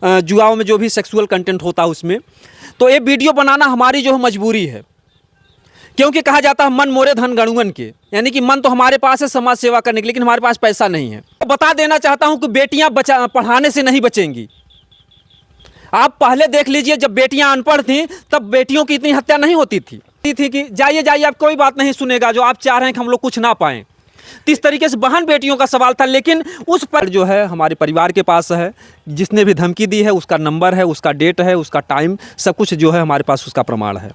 जुआओं में जो भी सेक्सुअल कंटेंट होता है उसमें, तो ये वीडियो बनाना हमारी जो है मजबूरी है। क्योंकि कहा जाता है मन मोरे धन गणुअन के, यानी कि मन तो हमारे पास है समाज सेवा करने के, लेकिन हमारे पास पैसा नहीं है। तो बता देना चाहता हूं कि बेटियां पढ़ाने से नहीं बचेंगी। आप पहले देख लीजिए, जब बेटियां अनपढ़ थीं तब बेटियों की इतनी हत्या नहीं होती थी कि जाइए जाइए आप कोई बात नहीं सुनेगा, जो आप चाह रहे हैं कि हम लोग कुछ ना पाएं। तो इस तरीके से बहन बेटियों का सवाल था, लेकिन उस पर जो है हमारे परिवार के पास है, जिसने भी धमकी दी है उसका नंबर है, उसका डेट है, उसका टाइम, सब कुछ जो है हमारे पास उसका प्रमाण है।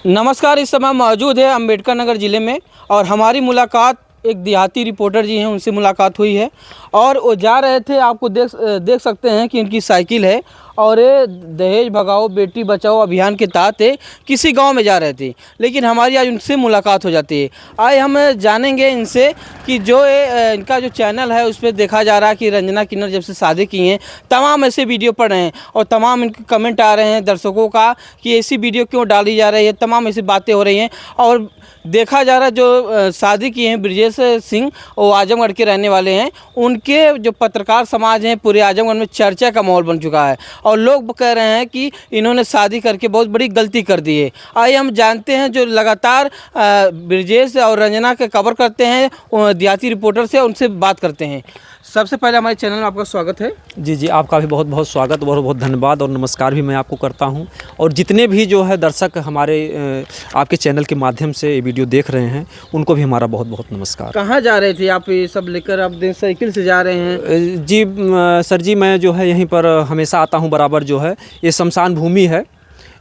नमस्कार, इस समय मौजूद है अंबेडकर नगर ज़िले में और हमारी मुलाकात एक देहाती रिपोर्टर जी हैं, उनसे मुलाकात हुई है और वो जा रहे थे। आपको देख सकते हैं कि उनकी साइकिल है और ये दहेज भगाओ बेटी बचाओ अभियान के तहत किसी गांव में जा रहे थे, लेकिन हमारी आज उनसे मुलाकात हो जाती है। आज हम जानेंगे इनसे कि जो इनका जो चैनल है उस पर देखा जा रहा है कि रंजना किन्नर जब से शादी की हैं तमाम ऐसे वीडियो पड़ रहे हैं और तमाम इनके कमेंट आ रहे हैं दर्शकों का कि ऐसी वीडियो क्यों डाली जा रही है, तमाम ऐसी बातें हो रही हैं। और देखा जा रहा है जो शादी किए हैं ब्रजेश सिंह, वो आजमगढ़ के रहने वाले हैं, उनके जो पत्रकार समाज हैं पूरे आजमगढ़ में चर्चा का माहौल बन चुका है और लोग कह रहे हैं कि इन्होंने शादी करके बहुत बड़ी गलती कर दी है। आइए हम जानते हैं जो लगातार ब्रजेश और रंजना के कवर करते हैं देहाती रिपोर्टर से, उनसे बात करते हैं। सबसे पहले हमारे चैनल में आपका स्वागत है। जी जी, आपका भी बहुत बहुत स्वागत, बहुत बहुत धन्यवाद और नमस्कार भी मैं आपको करता हूं। और जितने भी जो है दर्शक हमारे आपके चैनल के माध्यम से ये वीडियो देख रहे हैं उनको भी हमारा बहुत बहुत नमस्कार। कहाँ जा रहे थे आप ये सब लेकर? आप साइकिल से जा रहे हैं? जी सर जी, मैं जो है यहीं पर हमेशा आता हूँ बराबर। जो है ये शमशान भूमि है,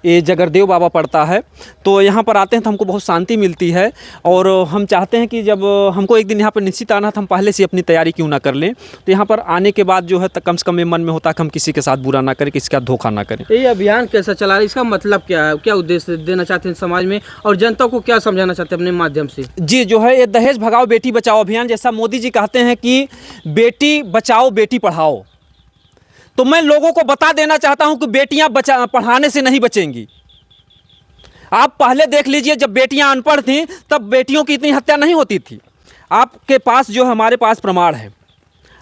ये जगरदेव बाबा पड़ता है, तो यहाँ पर आते हैं तो हमको बहुत शांति मिलती है। और हम चाहते हैं कि जब हमको एक दिन यहाँ पर निश्चित आना था, हम पहले से अपनी तैयारी क्यों ना कर लें। तो यहाँ पर आने के बाद जो है कम से कम ये मन में होता है कि हम किसी के साथ बुरा ना करें, किसी का धोखा ना करें। ये अभियान कैसा चला रहा है, इसका मतलब क्या है, क्या उद्देश्य देना चाहते हैं समाज में और जनता को क्या समझाना चाहते हैं अपने माध्यम से? जी, जो है ये दहेज भगाओ बेटी बचाओ अभियान, जैसा मोदी जी कहते हैं कि बेटी बचाओ बेटी पढ़ाओ, तो मैं लोगों को बता देना चाहता हूं कि बेटियां पढ़ाने से नहीं बचेंगी। आप पहले देख लीजिए, जब बेटियां अनपढ़ थीं तब बेटियों की इतनी हत्या नहीं होती थी। आपके पास जो है हमारे पास प्रमाण है,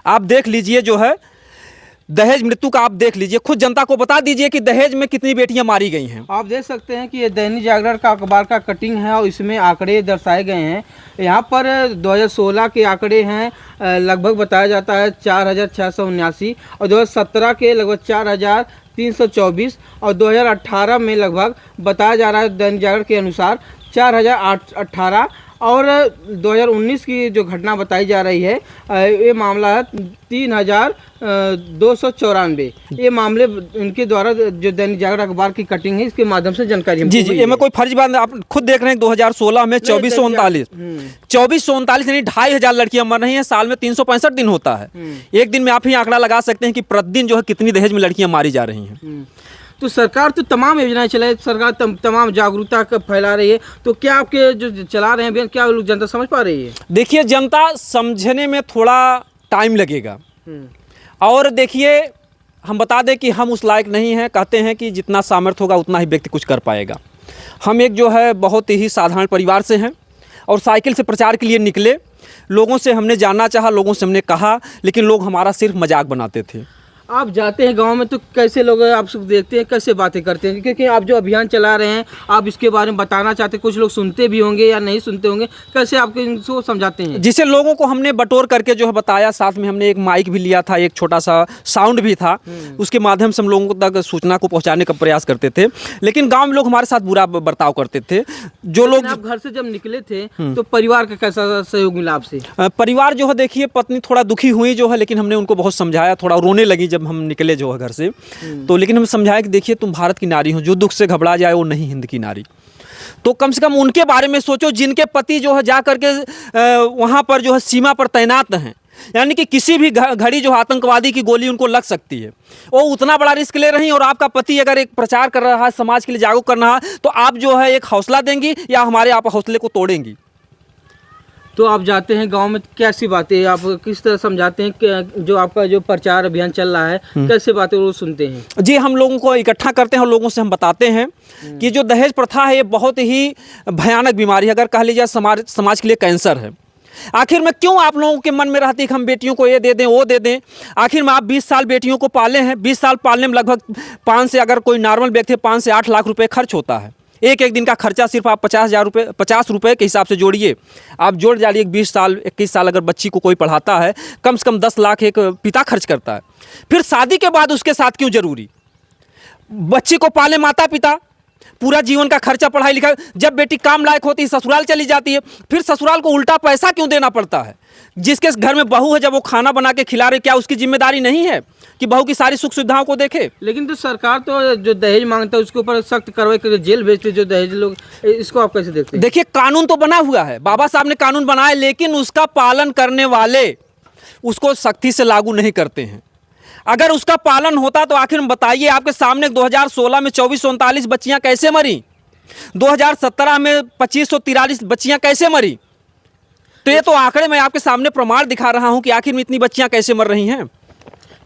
आप देख लीजिए। जो है दहेज मृत्यु का आप देख लीजिए, खुद जनता को बता दीजिए कि दहेज में कितनी बेटियां मारी गई हैं। आप देख सकते हैं कि ये दैनिक जागरण का अखबार का कटिंग है और इसमें आंकड़े दर्शाए गए हैं। यहाँ पर 2016 के आंकड़े हैं, लगभग बताया जाता है 4679 और 2017 के लगभग 4324 और 2018 में लगभग बताया जा रहा है दैनिक जागरण के अनुसार 4018 और 2019 की जो घटना बताई जा रही है ये मामला है 3294। ये मामले इनके द्वारा जो दैनिक जागरण अखबार की कटिंग है इसके माध्यम से जानकारी जी जी, ये मैं कोई फर्जी बात, आप खुद देख रहे हैं 2016 में 2439 यानी 2500 लड़कियां मर रही हैं। साल में 365 दिन होता है। एक दिन में आप ही आंकड़ा लगा सकते हैं कि प्रतिदिन जो है कितनी दहेज में लड़कियां मारी जा रही हैं। तो सरकार तो तमाम योजनाएं चलाए, सरकार तमाम जागरूकता फैला रही है, तो क्या आपके जो चला रहे हैं क्या लोग जनता समझ पा रही है? देखिए, जनता समझने में थोड़ा टाइम लगेगा। और देखिए, हम बता दें कि हम उस लायक नहीं हैं। कहते हैं कि जितना सामर्थ्य होगा उतना ही व्यक्ति कुछ कर पाएगा। हम एक जो है बहुत ही साधारण परिवार से हैं और साइकिल से प्रचार के लिए निकले। लोगों से हमने जानना चाहा, लोगों से हमने कहा, लेकिन लोग हमारा सिर्फ मजाक बनाते थे। आप जाते हैं गांव में तो कैसे लोग आपसे देखते हैं, कैसे बातें करते हैं? क्योंकि आप जो अभियान चला रहे हैं आप इसके बारे में बताना चाहते हैं, कुछ लोग सुनते भी होंगे या नहीं सुनते होंगे, कैसे आप इनको समझाते हैं? जिसे लोगों को हमने बटोर करके जो है बताया, साथ में हमने एक माइक भी लिया था, एक छोटा सा साउंड भी था, उसके माध्यम से हम लोगों तक सूचना को पहुंचाने का प्रयास करते थे। लेकिन गाँव में लोग हमारे साथ बुरा बर्ताव करते थे। जो लोग आप घर से जब निकले थे तो परिवार का कैसा सहयोग मिला आपसे? परिवार जो है देखिए, पत्नी थोड़ा दुखी हुई जो है, लेकिन हमने उनको बहुत समझाया, थोड़ा रोने लगी जब हम निकले जो है घर से। तो लेकिन हम समझाया कि देखिए, तुम भारत की नारी हो, जो दुख से घबरा जाए वो नहीं हिंद की नारी। तो कम से कम उनके बारे में सोचो जिनके पति जो है जा करके वहाँ पर जो है सीमा पर तैनात हैं, यानी कि किसी भी घड़ी जो आतंकवादी की गोली उनको लग सकती है। वो उतना बड़ा रिस्क ले रही हैं और आपका पति अगर एक प्रचार कर रहा है, समाज के लिए जागरूक कर रहा है, तो आप जो है एक हौसला देंगी या हमारे आप हौसले को तोड़ेंगी? तो आप जाते हैं गांव में, कैसी बातें आप किस तरह समझाते हैं? जो आपका जो प्रचार अभियान चल रहा है कैसे बातें वो सुनते हैं? जी, हम लोगों को इकट्ठा करते हैं और लोगों से हम बताते हैं कि जो दहेज प्रथा है ये बहुत ही भयानक बीमारी है। अगर कह लीजिए समाज के लिए कैंसर है। आखिर में क्यों आप लोगों के मन में रहती है कि हम बेटियों को ये दे दें वो दे दें? आखिर में आप 20 साल बेटियों को पाले हैं, 20 साल पालने में लगभग 5 से, अगर कोई नॉर्मल व्यक्ति 5 से 8 लाख रुपए खर्च होता है। एक दिन का खर्चा सिर्फ आप 50 रुपये के हिसाब से जोड़िए। आप जोड़ डालिए 20 साल 21 साल अगर बच्ची को कोई पढ़ाता है, कम से कम 10 लाख एक पिता खर्च करता है। फिर शादी के बाद उसके साथ क्यों जरूरी? बच्ची को पाले माता पिता, पूरा जीवन का खर्चा पढ़ाई लिखाई, जब बेटी काम लायक होती है ससुराल चली जाती है, फिर ससुराल को उल्टा पैसा क्यों देना पड़ता है? जिसके घर में बहू है, जब वो खाना बना के खिला रहे, क्या उसकी जिम्मेदारी नहीं है कि बहू की सारी सुख सुविधाओं को देखे? लेकिन तो सरकार तो जो दहेज मांगता है उसके ऊपर सख्त कार्रवाई करके जेल भेजते जो दहेज लोग, इसको आप कैसे देखते हैं? देखिए, कानून तो बना हुआ है, बाबा साहब ने कानून बनाया, लेकिन उसका पालन करने वाले उसको सख्ती से लागू नहीं करते हैं। अगर उसका पालन होता तो आखिर बताइए, आपके सामने 2016 में 2439 बच्चियां कैसे मरी, 2017 में 2543 बच्चियां कैसे मरी? तो ये तो आंकड़े मैं आपके सामने प्रमाण दिखा रहा हूं कि आखिर में इतनी बच्चियां कैसे मर रही हैं।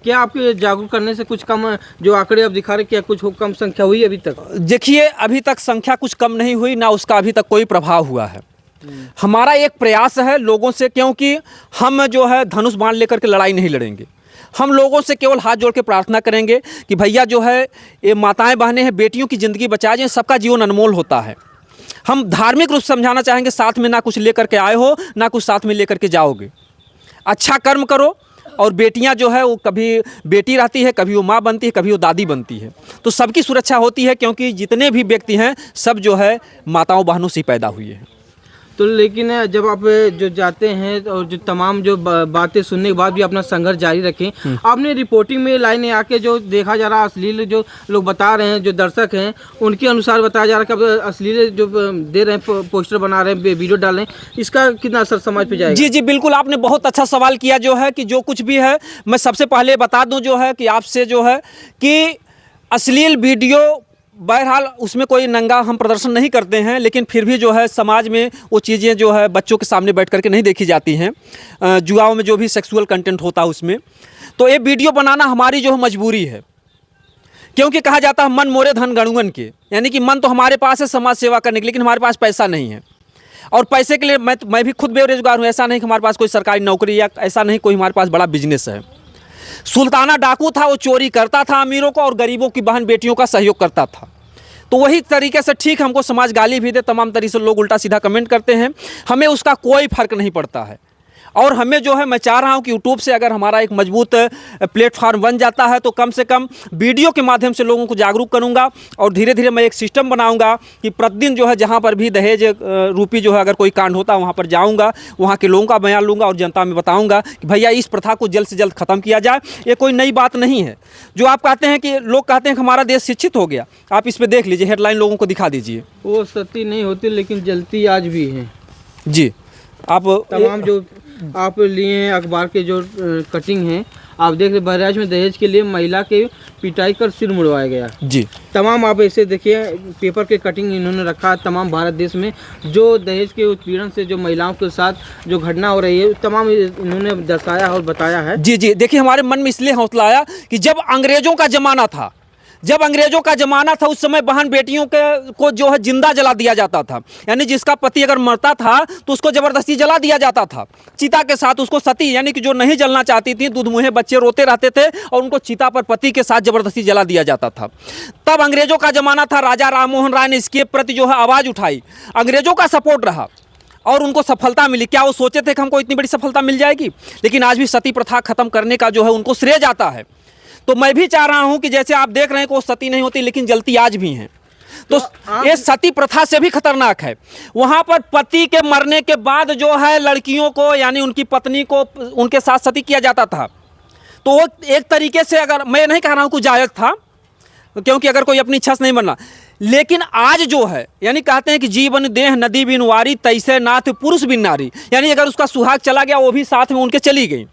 क्या आपके जागरूक करने से कुछ कम, जो आंकड़े आप दिखा रहे, क्या कुछ कम संख्या हुई अभी तक? देखिए, अभी तक संख्या कुछ कम नहीं हुई, ना उसका अभी तक कोई प्रभाव हुआ है। हमारा एक प्रयास है लोगों से, क्योंकि हम जो है धनुष बाण लेकर के लड़ाई नहीं लड़ेंगे। हम लोगों से केवल हाथ जोड़ के प्रार्थना करेंगे कि भैया जो है, ये माताएं बहनें हैं, बेटियों की ज़िंदगी बचा जाए, सबका जीवन अनमोल होता है। हम धार्मिक रूप से समझाना चाहेंगे, साथ में ना कुछ लेकर के आए हो, ना कुछ साथ में लेकर के जाओगे। अच्छा कर्म करो, और बेटियां जो है वो कभी बेटी रहती है, कभी वो माँ बनती है, कभी वो दादी बनती है, तो सबकी सुरक्षा होती है, क्योंकि जितने भी व्यक्ति हैं सब जो है माताओं बहनों से पैदा हुए हैं। तो लेकिन जब आप जो जाते हैं और जो तमाम जो बातें सुनने के बाद भी अपना संघर्ष जारी रखें, आपने रिपोर्टिंग में लाइनें आके जो देखा जा रहा है, अश्लील जो लोग बता रहे हैं, जो दर्शक हैं उनके अनुसार बताया जा रहा है कि अब अश्लील जो दे रहे हैं, पोस्टर बना रहे हैं, वीडियो डाल रहे हैं, इसका कितना असर समाज पे जाएगा? जी, बिल्कुल, आपने बहुत अच्छा सवाल किया। जो है कि जो कुछ भी है, मैं सबसे पहले बता दूं जो है कि आपसे जो है कि अश्लील वीडियो, बहरहाल उसमें कोई नंगा हम प्रदर्शन नहीं करते हैं, लेकिन फिर भी जो है समाज में वो चीज़ें जो है बच्चों के सामने बैठ करके नहीं देखी जाती हैं। जुआओं में जो भी सेक्सुअल कंटेंट होता है उसमें, तो ये वीडियो बनाना हमारी जो है मजबूरी है, क्योंकि कहा जाता है मन मोरे धन गणुअन के, यानी कि मन तो हमारे पास है समाज सेवा करने के, लेकिन हमारे पास पैसा नहीं है। और पैसे के लिए मैं भी खुद बेरोजगार हूँ। ऐसा नहीं कि हमारे पास कोई सरकारी नौकरी या ऐसा नहीं कोई हमारे पास बड़ा बिजनेस है। सुल्ताना डाकू था, वो चोरी करता था अमीरों को, और गरीबों की बहन बेटियों का सहयोग करता था। तो वही तरीके से ठीक हमको समाज गाली भी दे, तमाम तरीके से लोग उल्टा सीधा कमेंट करते हैं, हमें उसका कोई फर्क नहीं पड़ता है। और हमें जो है, मैं चाह रहा हूं कि यूट्यूब से अगर हमारा एक मजबूत प्लेटफॉर्म बन जाता है, तो कम से कम वीडियो के माध्यम से लोगों को जागरूक करूंगा, और धीरे धीरे मैं एक सिस्टम बनाऊंगा कि प्रतिदिन जो है जहां पर भी दहेज रूपी जो है अगर कोई कांड होता है, वहां पर जाऊंगा, वहां के लोगों का बयान लूँगा और जनता में बताऊँगा कि भैया इस प्रथा को जल्द से जल्द ख़त्म किया जाए। ये कोई नई बात नहीं है। जो आप कहते हैं कि लोग कहते हैं कि हमारा देश शिक्षित हो गया, आप इस पर देख लीजिए, हेडलाइन लोगों को दिखा दीजिए। वो सती नहीं होती, लेकिन जलती आज भी है। जी, आप तमाम जो आप लिए हैं अखबार के जो कटिंग हैं, आप देख रहे बहराइच में दहेज के लिए महिला के पिटाई कर सिर मुड़वाया गया। जी, तमाम आप ऐसे देखिए पेपर के कटिंग इन्होंने रखा है। तमाम भारत देश में जो दहेज के उत्पीड़न से जो महिलाओं के साथ जो घटना हो रही है, तमाम इन्होंने दर्शाया और बताया है। जी, देखिए, हमारे मन में इसलिए हौसला आया कि जब अंग्रेजों का ज़माना था, उस समय बहन बेटियों को जो है जिंदा जला दिया जाता था। यानी जिसका पति अगर मरता था तो उसको ज़बरदस्ती जला दिया जाता था चिता के साथ। उसको सती, यानी कि जो नहीं जलना चाहती थी, दूध मुँहे बच्चे रोते रहते थे, और उनको चिता पर पति के साथ ज़बरदस्ती जला दिया जाता था। तब अंग्रेजों का ज़माना था। राजा राम मोहन राय ने इसके प्रति जो है आवाज़ उठाई, अंग्रेजों का सपोर्ट रहा और उनको सफलता मिली। क्या वो सोचे थे कि हमको इतनी बड़ी सफलता मिल जाएगी? लेकिन आज भी सती प्रथा खत्म करने का जो है उनको श्रेय जाता है। तो मैं भी चाह रहा हूं कि जैसे आप देख रहे हैं कि वो सती नहीं होती, लेकिन जलती आज भी हैं। तो ये सती प्रथा से भी खतरनाक है। वहां पर पति के मरने के बाद जो है लड़कियों को, यानी उनकी पत्नी को उनके साथ सती किया जाता था। तो वो एक तरीके से, अगर मैं नहीं कह रहा हूं कि जायज था, क्योंकि अगर कोई अपनी इच्छा से नहीं बनना, लेकिन आज जो है, यानी कहते हैं कि जीवन देह नदी बिन वारी, तैसे नाथ पुरुष बिन नारी, यानी अगर उसका सुहाग चला गया वो भी साथ में उनके चली गई।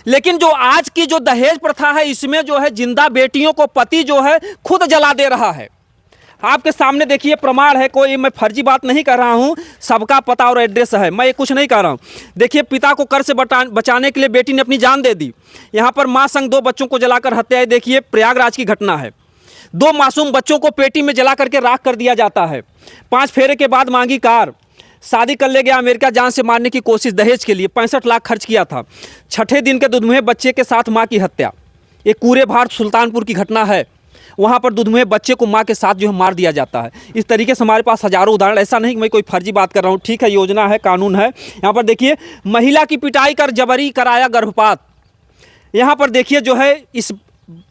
लेकिन जो आज की जो दहेज प्रथा है, इसमें जो है जिंदा बेटियों को पति जो है खुद जला दे रहा है। आपके सामने देखिए प्रमाण है, कोई मैं फर्जी बात नहीं कर रहा हूं, सबका पता और एड्रेस है, मैं ये कुछ नहीं कर रहा हूं। देखिए, पिता को कर से बचाने के लिए बेटी ने अपनी जान दे दी। यहां पर मां संग 2 बच्चों को जलाकर हत्या है। देखिए, प्रयागराज की घटना है। 2 मासूम बच्चों को पेटी में जला करके राख कर दिया जाता है। 5 फेरे के बाद मांगी कार। शादी कर ले गया अमेरिका, जान से मारने की कोशिश दहेज के लिए 65 लाख खर्च किया था। छठे दिन के दुधमुहे बच्चे के साथ मां की हत्या, ये कूरे भारत सुल्तानपुर की घटना है। वहाँ पर दुधमुहे बच्चे को माँ के साथ जो है मार दिया जाता है। इस तरीके से हमारे पास हजारों उदाहरण, ऐसा नहीं कि मैं कोई फर्जी बात कर रहा हूँ, ठीक है, योजना है, कानून है। यहाँ पर देखिए, महिला की पिटाई कर जबरी कराया गर्भपात। यहाँ पर देखिए जो है, इस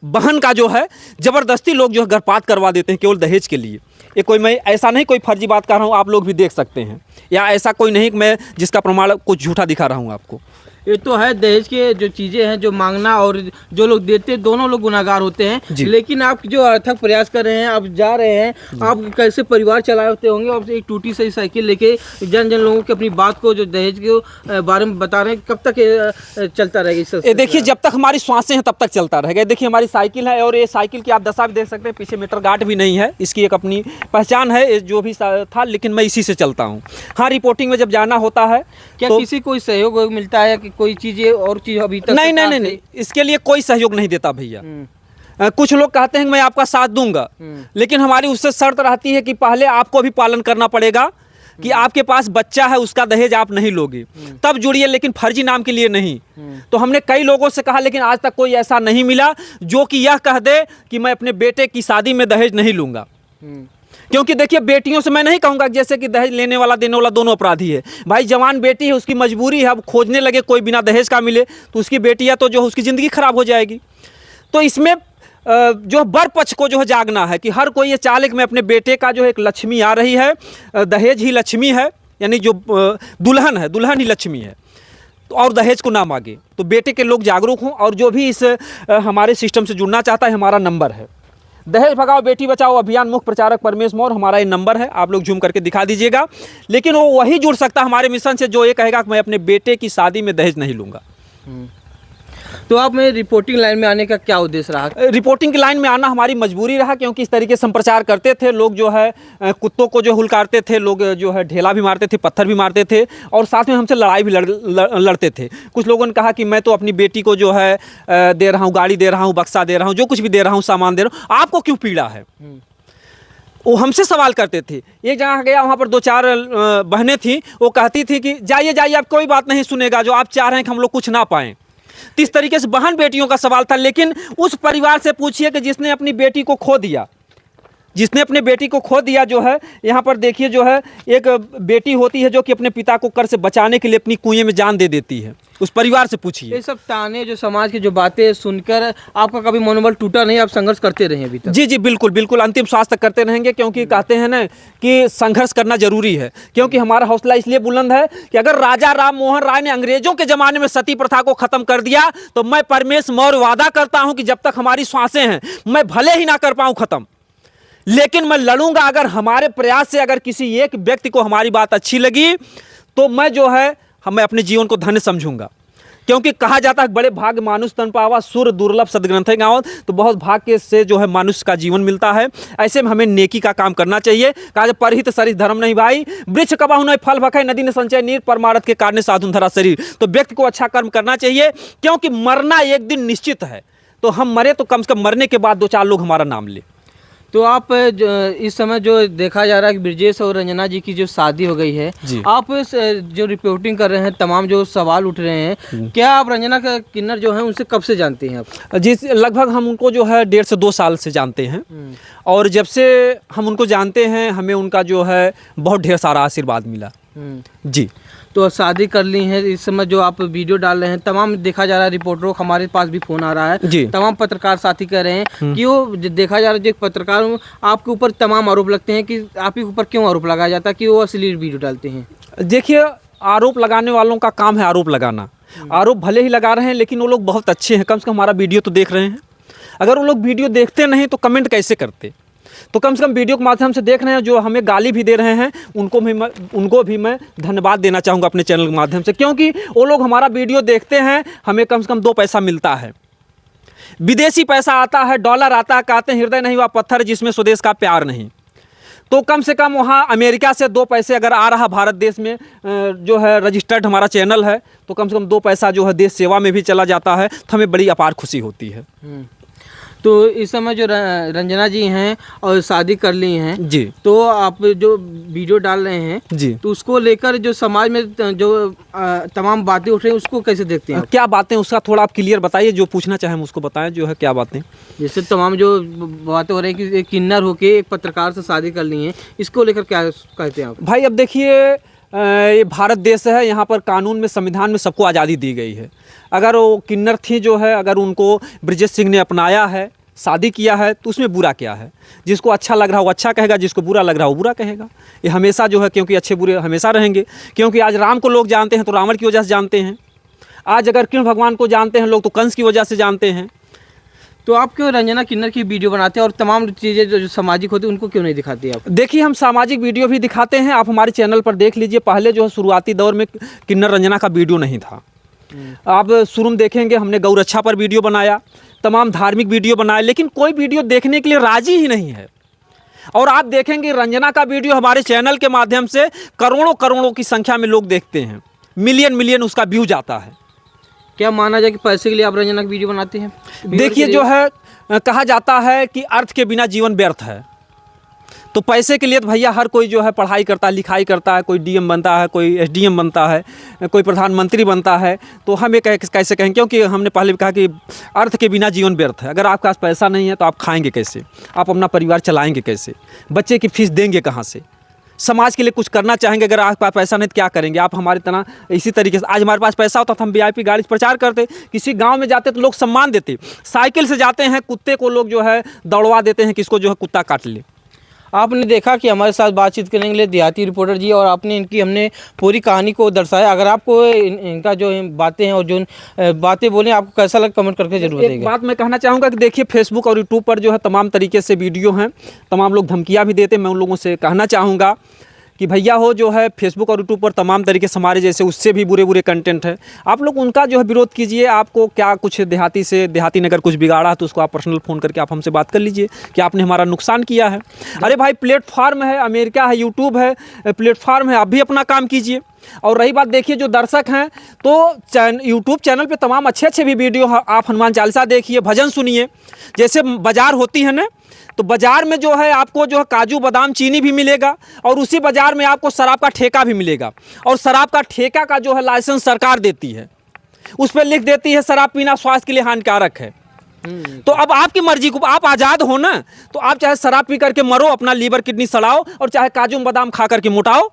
बहन का जो है ज़बरदस्ती लोग जो है गर्भपात करवा देते हैं केवल दहेज के लिए। ये कोई, मैं ऐसा नहीं कोई फर्जी बात कर रहा हूँ, आप लोग भी देख सकते हैं, या ऐसा कोई नहीं कि मैं जिसका प्रमाण कुछ झूठा दिखा रहा हूँ आपको। ये तो है, दहेज के जो चीज़ें हैं, जो मांगना और जो लोग देते हैं, दोनों लोग गुनाहगार होते हैं। लेकिन आप जो अथक प्रयास कर रहे हैं, आप जा रहे हैं, आप कैसे परिवार चलाए होते होंगे, और एक टूटी सी साइकिल लेके जन जन लोगों की अपनी बात को, जो दहेज के बारे में बता रहे हैं, कब तक ये चलता रहेगा? ये देखिए, जब तक हमारी सांसें हैं तब तक चलता रहेगा। देखिए हमारी साइकिल है, और ये साइकिल की आप दशा भी देख सकते हैं, पीछे मीटर गार्ड भी नहीं है, इसकी एक अपनी पहचान है, जो भी था, लेकिन मैं इसी से चलता हूँ। हाँ, रिपोर्टिंग में जब जाना होता है, क्या तो किसी कोई सहयोग मिलता है कि कोई चीज़ें और चीज़ अभी तक? नहीं, इसके लिए कोई सहयोग नहीं देता भैया। कुछ लोग कहते हैं कि मैं आपका साथ दूंगा, लेकिन हमारी उससे शर्त रहती है कि पहले आपको भी पालन करना पड़ेगा, कि आपके पास बच्चा है, उसका दहेज आप नहीं लोगे, तब जुड़िए, लेकिन फर्जी नाम के लिए नहीं। तो हमने कई लोगों से कहा, लेकिन आज तक कोई ऐसा नहीं मिला जो कि यह कह दे कि मैं अपने बेटे की शादी में दहेज नहीं लूंगा। क्योंकि देखिए, बेटियों से मैं नहीं कहूँगा जैसे कि दहेज लेने वाला देने वाला दोनों अपराधी है। भाई, जवान बेटी है, उसकी मजबूरी है, अब खोजने लगे कोई बिना दहेज का मिले तो उसकी बेटी है, तो जो उसकी ज़िंदगी खराब हो जाएगी। तो इसमें जो बर पक्ष को जो है जागना है, कि हर कोई ये चाहे कि मैं अपने बेटे का जो है, एक लक्ष्मी आ रही है, दहेज ही लक्ष्मी है, यानी जो दुल्हन है, दुल्हन ही लक्ष्मी है, तो और दहेज को ना मांगे। तो बेटे के लोग जागरूक हों, और जो भी इस हमारे सिस्टम से जुड़ना चाहता है, हमारा नंबर है, दहेज भगाओ बेटी बचाओ अभियान, मुख्य प्रचारक परमेश मौर्य, हमारा ये नंबर है, आप लोग जूम करके दिखा दीजिएगा। लेकिन वो वही जुड़ सकता है हमारे मिशन से जो ये कहेगा कि मैं अपने बेटे की शादी में दहेज नहीं लूँगा। तो आप में रिपोर्टिंग लाइन में आने का क्या उद्देश्य रहा? रिपोर्टिंग की लाइन में आना हमारी मजबूरी रहा, क्योंकि इस तरीके से हम प्रचार करते थे, लोग जो है कुत्तों को जो हुलकारते थे, लोग जो है ढेला भी मारते थे, पत्थर भी मारते थे, और साथ में हमसे लड़ाई भी लड़ते थे। कुछ लोगों ने कहा कि मैं तो अपनी बेटी को जो है दे रहा हूँ, गाड़ी दे रहा हूँ, बक्सा दे रहा हूँ, जो कुछ भी दे रहा हूँ, सामान दे रहा हूँ, आपको क्यों पीड़ा है? वो हमसे सवाल करते थे। एक जगह गया, वहाँ पर 2-4 बहनें थीं, वो कहती थी कि जाइए जाइए, आप कोई बात नहीं सुनेगा, जो आप चाह रहे हैं कि हम लोग कुछ ना पाएँ। तो इस तरीके से बहन बेटियों का सवाल था। लेकिन उस परिवार से पूछिए कि जिसने अपनी बेटी को खो दिया, जिसने अपने बेटी को खो दिया, जो है यहाँ पर देखिए, जो है एक बेटी होती है जो कि अपने पिता को कर से बचाने के लिए अपनी कुएं में जान दे देती है, उस परिवार से पूछिए। ये सब ताने, जो समाज की जो बातें सुनकर आपका कभी मनोबल टूटा नहीं? आप संघर्ष करते रहे अभी तक? जी, बिल्कुल बिल्कुल, अंतिम श्वास तक करते रहेंगे, क्योंकि कहते हैं ना कि संघर्ष करना जरूरी है। क्योंकि हमारा हौसला इसलिए बुलंद है कि अगर राजा राम मोहन राय ने अंग्रेजों के ज़माने में सती प्रथा को ख़त्म कर दिया, तो मैं परमेश मौर्य वादा करता हूँ कि जब तक हमारी श्वासें हैं, मैं भले ही ना कर पाऊँ ख़त्म, लेकिन मैं लड़ूंगा। अगर हमारे प्रयास से अगर किसी एक व्यक्ति को हमारी बात अच्छी लगी, तो मैं जो है मैं अपने जीवन को धन्य समझूंगा। क्योंकि कहा जाता है बड़े भाग्य मानुष तन पावा, सुर दुर्लभ सदग्रंथ गाँव, तो बहुत भाग्य से जो है मनुष्य का जीवन मिलता है। ऐसे में हमें नेकी का काम करना चाहिए। कहा परहित सरित धर्म नहीं भाई, वृक्ष कबाहु नहीं फल भखाई, नदी ने संचय नीर, परमारथ के कारण साधु धरा शरीर। तो व्यक्ति को अच्छा कर्म करना चाहिए, क्योंकि मरना एक दिन निश्चित है। तो हम मरे तो कम से कम मरने के बाद 2-4 लोग हमारा नाम ले। तो आप इस समय जो देखा जा रहा है कि ब्रजेश और रंजना जी की जो शादी हो गई है, आप जो रिपोर्टिंग कर रहे हैं, तमाम जो सवाल उठ रहे हैं, क्या आप रंजना का किन्नर जो है उनसे कब से जानते हैं आप? जी, लगभग हम उनको जो है 1.5 से 2 साल से जानते हैं। और जब से हम उनको जानते हैं, हमें उनका जो है बहुत ढेर सारा आशीर्वाद मिला। जी, तो शादी कर ली है। इस समय जो आप वीडियो डाल रहे हैं, तमाम देखा जा रहा है, रिपोर्टरों हमारे पास भी फोन आ रहा है, तमाम पत्रकार साथी कह रहे हैं कि वो देखा जा रहा है, जो पत्रकार आपके ऊपर तमाम आरोप लगते हैं कि आप ही ऊपर क्यों आरोप लगाया जाता है कि वो अश्लील वीडियो डालते हैं? देखिए, आरोप लगाने वालों का काम है आरोप लगाना। आरोप भले ही लगा रहे हैं, लेकिन वो लोग बहुत अच्छे हैं, कम से कम हमारा वीडियो तो देख रहे हैं। अगर वो लोग वीडियो देखते नहीं तो कमेंट कैसे करते? तो कम से कम वीडियो के माध्यम से देख रहे हैं, जो हमें गाली भी दे रहे हैं, उनको भी मैं धन्यवाद देना चाहूँगा अपने चैनल के माध्यम से, क्योंकि वो लोग हमारा वीडियो देखते हैं, हमें कम से कम 2 पैसा मिलता है। विदेशी पैसा आता है, डॉलर आता है, कहते हैं हृदय नहीं हुआ पत्थर जिसमें स्वदेश का प्यार नहीं। तो कम से कम वहाँ अमेरिका से 2 पैसे अगर आ रहा भारत देश में जो है रजिस्टर्ड हमारा चैनल है, तो कम से कम 2 पैसा जो है देश सेवा में भी चला जाता है, तो हमें बड़ी अपार खुशी होती है। तो इस समय जो रंजना जी हैं और शादी कर ली हैं जी तो आप जो वीडियो डाल रहे हैं जी। तो उसको लेकर जो समाज में जो तमाम बातें उठ रही हैं उसको कैसे देखते हैं आप? क्या बातें उसका थोड़ा आप क्लियर बताइए, जो पूछना चाहें हम उसको बताएं, जो है क्या बातें। जैसे तमाम जो बातें हो रही हैं कि एक किन्नर होके एक पत्रकार से शादी कर ली हैं, इसको लेकर क्या कहते हैं आप? भाई अब देखिए, ये भारत देश है, यहाँ पर कानून में, संविधान में सबको आज़ादी दी गई है। अगर वो किन्नर थी जो है, अगर उनको ब्रिजेश सिंह ने अपनाया है, शादी किया है, तो उसमें बुरा क्या है। जिसको अच्छा लग रहा हो अच्छा कहेगा, जिसको बुरा लग रहा हो बुरा कहेगा। ये हमेशा जो है, क्योंकि अच्छे बुरे हमेशा रहेंगे। क्योंकि आज राम को लोग जानते हैं तो रावण की वजह से जानते हैं, आज अगर कृष्ण भगवान को जानते हैं लोग तो कंस की वजह से जानते हैं। तो आप क्यों रंजना किन्नर की वीडियो बनाते हैं और तमाम चीज़ें जो सामाजिक होती हैं उनको क्यों नहीं दिखाते आप? देखिए, हम सामाजिक वीडियो भी दिखाते हैं, आप हमारे चैनल पर देख लीजिए। पहले जो है शुरुआती दौर में किन्नर रंजना का वीडियो नहीं था। आप शुरू में देखेंगे हमने गौरक्षा पर वीडियो बनाया, तमाम धार्मिक वीडियो बनाए, लेकिन कोई वीडियो देखने के लिए राजी ही नहीं है। और आप देखेंगे रंजना का वीडियो हमारे चैनल के माध्यम से करोड़ों करोड़ों की संख्या में लोग देखते हैं, मिलियन मिलियन उसका व्यू जाता है। क्या माना जाए कि पैसे के लिए आप रंजना की वीडियो बनाते हैं? देखिए, जो है कहा जाता है कि अर्थ के बिना जीवन व्यर्थ है। तो पैसे के लिए तो भैया हर कोई जो है पढ़ाई करता है, लिखाई करता है, कोई डीएम बनता है, कोई एसडीएम बनता है, कोई प्रधानमंत्री बनता है। तो हम ये कैसे कहें, क्योंकि हमने पहले भी कहा कि अर्थ के बिना जीवन व्यर्थ है। अगर आपके पास पैसा नहीं है तो आप खाएंगे कैसे, आप अपना परिवार चलाएंगे कैसे, बच्चे की फीस देंगे कहाँ से, समाज के लिए कुछ करना चाहेंगे, अगर आपके पास पैसा नहीं तो क्या करेंगे आप। हमारी तरह इसी तरीके से आज हमारे पास पैसा होता तो हम वीआईपी गाड़ी से प्रचार करते, किसी गांव में जाते तो लोग सम्मान देते। साइकिल से जाते हैं, कुत्ते को लोग जो है दौड़वा देते हैं, किसको जो है कुत्ता काट ले। आपने देखा कि हमारे साथ बातचीत करने के लिए देहाती रिपोर्टर जी, और आपने इनकी हमने पूरी कहानी को दर्शाया। अगर आपको इनका जो बातें हैं और जो बातें बोले आपको कैसा लगा, कमेंट करके जरूर एक बताइएगा। बात मैं कहना चाहूँगा कि देखिए, फेसबुक और यूट्यूब पर जो है तमाम तरीके से वीडियो हैं, तमाम लोग धमकियाँ भी देते हैं। मैं उन लोगों से कहना चाहूँगा कि भैया हो जो है फेसबुक और यूट्यूब पर तमाम तरीके से हमारे जैसे उससे भी बुरे बुरे कंटेंट है, आप लोग उनका जो है विरोध कीजिए। आपको क्या कुछ देहाती ने अगर कुछ बिगाड़ा है तो उसको आप पर्सनल फ़ोन करके आप हमसे बात कर लीजिए कि आपने हमारा नुकसान किया है। अरे भाई, प्लेटफार्म है, अमेरिका है, यूट्यूब है, प्लेटफार्म है, आप भी अपना काम कीजिए। और रही बात, देखिए जो दर्शक हैं तो यूट्यूब चैनल पे तमाम अच्छे अच्छे भी वीडियो आप हनुमान चालीसा देखिए, भजन सुनिए। जैसे बाज़ार होती है ना, तो बाज़ार में जो है आपको जो है काजू बादाम चीनी भी मिलेगा, और उसी बाज़ार में आपको शराब का ठेका भी मिलेगा। और शराब का ठेका का जो है लाइसेंस सरकार देती है, उस पर लिख देती है शराब पीना स्वास्थ्य के लिए हानिकारक है। तो अब आपकी मर्जी को, आप आज़ाद हो ना, तो आप चाहे शराब पी करके मरो, अपना लीवर किडनी सड़ाओ, और चाहे काजू बादाम खा करके मोटाओ।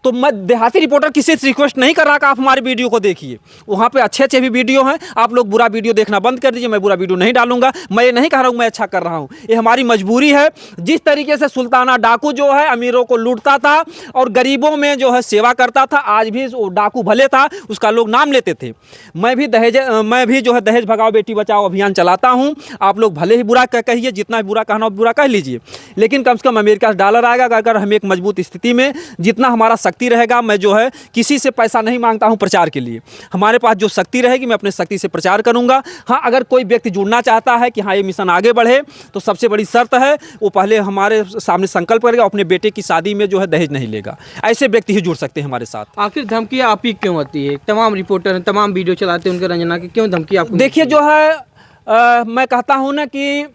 तो मैं देहाती रिपोर्टर किसी से रिक्वेस्ट नहीं कर रहा कि आप हमारे वीडियो को देखिए, वहाँ पे अच्छे अच्छे भी वीडियो हैं। आप लोग बुरा वीडियो देखना बंद कर दीजिए, मैं बुरा वीडियो नहीं डालूंगा। मैं ये नहीं कह रहा हूँ मैं अच्छा कर रहा हूँ, ये हमारी मजबूरी है। जिस तरीके से सुल्ताना डाकू जो है अमीरों को लूटता था और गरीबों में जो है सेवा करता था, आज भी वो डाकू भले था, उसका लोग नाम लेते थे। मैं भी जो है दहेज भगाओ बेटी बचाओ अभियान चलाता हूँ। आप लोग भले ही बुरा कहिए, जितना भी बुरा कहना हो बुरा कह लीजिए, लेकिन कम से कम अमेरिका से डॉलर आएगा। अगर हम एक मजबूत स्थिति में, जितना हमारा शक्ति रहेगा, मैं जो है किसी से पैसा नहीं मांगता हूं प्रचार के लिए। हमारे पास जो शक्ति रहेगी मैं अपने शक्ति से प्रचार करूंगा। हाँ, अगर कोई व्यक्ति जुड़ना चाहता है कि हाँ ये मिशन आगे बढ़े, तो सबसे बड़ी शर्त है वो पहले हमारे सामने संकल्प करेगा, अपने बेटे की शादी में जो है दहेज नहीं लेगा। ऐसे व्यक्ति ही जुड़ सकते हैं हमारे साथ। आखिर धमकी आप ही क्यों आती है? तमाम रिपोर्टर हैं, तमाम वीडियो चलाते हैं उनके रंजना की, क्यों धमकी आपको? देखिए जो है मैं कहता हूं ना कि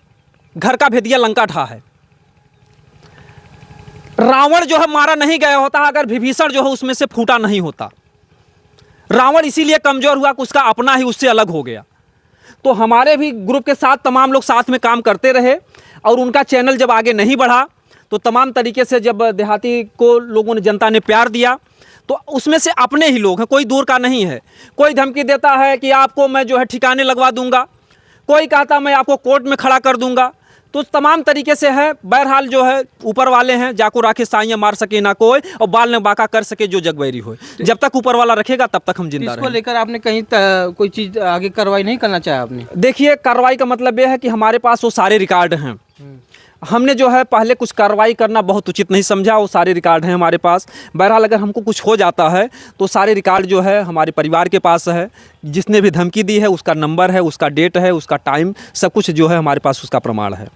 घर का भेदिया लंका ढा है। रावण जो है मारा नहीं गया होता अगर विभीषण जो है उसमें से फूटा नहीं होता। रावण इसीलिए कमजोर हुआ कि उसका अपना ही उससे अलग हो गया। तो हमारे भी ग्रुप के साथ तमाम लोग साथ में काम करते रहे, और उनका चैनल जब आगे नहीं बढ़ा तो तमाम तरीके से जब देहाती को लोगों ने, जनता ने प्यार दिया, तो उसमें से अपने ही लोग हैं, कोई दूर का नहीं है। कोई धमकी देता है कि आपको मैं जो है ठिकाने लगवा दूंगा, कोई कहता मैं आपको कोर्ट में खड़ा कर दूंगा। तो तमाम तरीके से है। बहरहाल जो है ऊपर वाले हैं, जाको राखे साइयाँ मार सके ना कोई, और बाल ने बाका कर सके जो जगबैरी हो। जब तक ऊपर वाला रखेगा तब तक हम जिंदा रहेंगे। इसको लेकर आपने कहीं कोई चीज़ आगे कार्रवाई नहीं करना चाहा आपने? देखिए, कार्रवाई का मतलब यह है कि हमारे पास वो सारे रिकॉर्ड हैं। हमने जो है पहले कुछ कार्रवाई करना बहुत उचित नहीं समझा, वो सारे रिकॉर्ड हैं हमारे पास। बहरहाल अगर हमको कुछ हो जाता है तो सारे रिकॉर्ड जो है हमारे परिवार के पास है। जिसने भी धमकी दी है उसका नंबर है, उसका डेट है, उसका टाइम, सब कुछ जो है हमारे पास उसका प्रमाण है।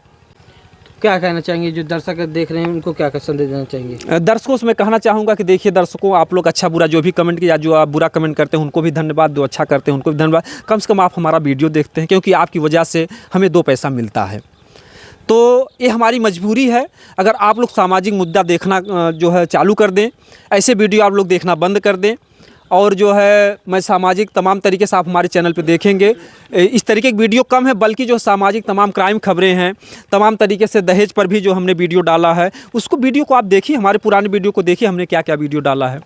क्या कहना चाहेंगे जो दर्शक देख रहे हैं उनको क्या संदेश देना चाहेंगे? दर्शकों से मैं कहना चाहूँगा कि देखिए दर्शकों, आप लोग अच्छा बुरा जो भी कमेंट किया, जो आप बुरा कमेंट करते हैं उनको भी धन्यवाद, जो अच्छा करते हैं उनको भी धन्यवाद। कम से कम आप हमारा वीडियो देखते हैं, क्योंकि आपकी वजह से हमें 2 पैसा मिलता है। तो ये हमारी मजबूरी है। अगर आप लोग सामाजिक मुद्दा देखना जो है चालू कर दें, ऐसे वीडियो आप लोग देखना बंद कर दें, और जो है मैं सामाजिक तमाम तरीके से आप हमारे चैनल पे देखेंगे, इस तरीके की वीडियो कम है, बल्कि जो सामाजिक तमाम क्राइम खबरें हैं, तमाम तरीके से दहेज पर भी जो हमने वीडियो डाला है, उसको वीडियो को आप देखिए, हमारे पुराने वीडियो को देखिए, हमने क्या क्या वीडियो डाला है।